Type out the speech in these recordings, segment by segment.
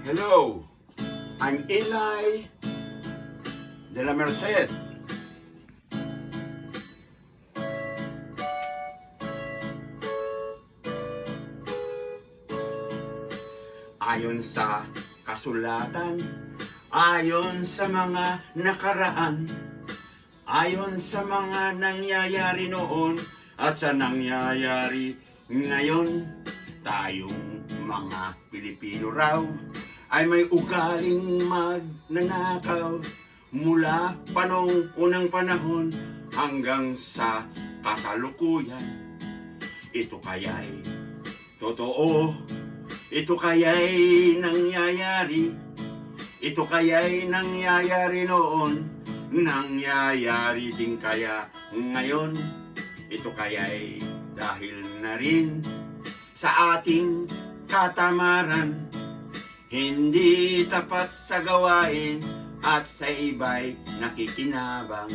Hello, I'm Eli de la Merced. Ayon sa kasulatan, ayon sa mga nakaraan, ayon sa mga nangyayari noon at sa nangyayari ngayon, tayong mga Pilipino raw ay may ugaling magnanakaw mula pa noong unang panahon hanggang sa kasalukuyan. Ito kaya'y totoo, ito kaya'y nangyayari, ito kaya'y nangyayari noon, nangyayari din kaya ngayon, ito kaya'y dahil na rin sa ating katamaran, hindi tapat sa gawain at sa iba'y nakikinabang.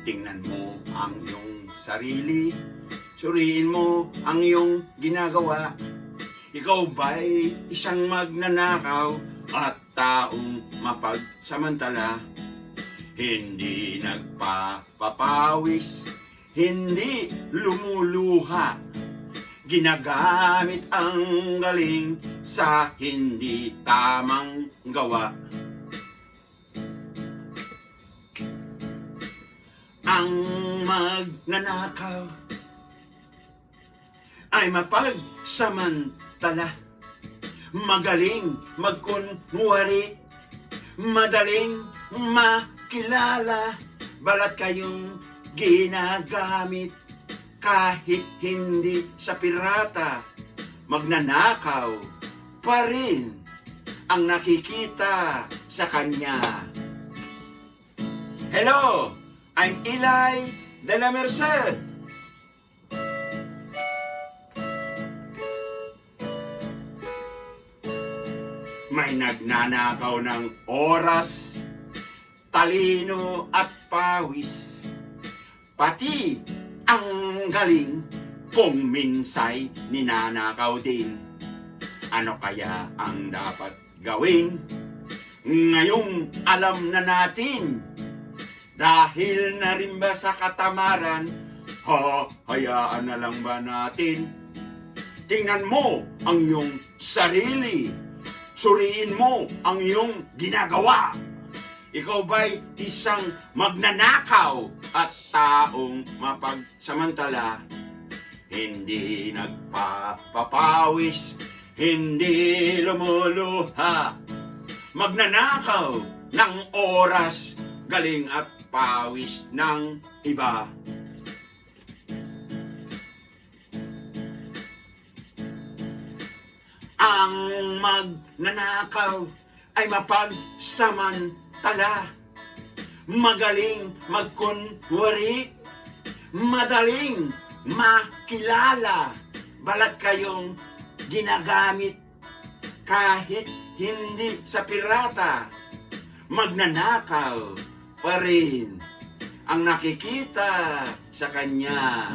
Tingnan mo ang iyong sarili, suriin mo ang iyong ginagawa. Ikaw ba'y isang magnanakaw at taong mapagsamantala? Hindi nagpapawis, hindi lumuluha, ginagamit ang galing sa hindi tamang gawa. Ang magnanakaw ay mapagsamantala, magaling magkunwari, madaling makilala, balat kayong ginagamit kahit hindi sa pirata, magnanakaw pa rin ang nakikita sa kanya. Hello, I'm Eli de la Merced. May nagnanakaw ng oras, talino at pawis, pati ang galing kung minsay ninanakaw din. Ano kaya ang dapat gawin? Ngayong alam na natin, dahil na rin ba sa katamaran, hayaan na lang ba natin? Tingnan mo ang iyong sarili, suriin mo ang iyong ginagawa. Ikaw ba'y isang magnanakaw at taong mapagsamantala? Hindi nagpapawis, hindi lumuluha, magnanakaw ng oras, galing at pawis ng iba. Ang magnanakaw ay mapagsamantala, magaling magkunwari, madaling makilala, balat kayong ginagamit kahit hindi sa pirata, magnanakaw pa rin ang nakikita sa kanya.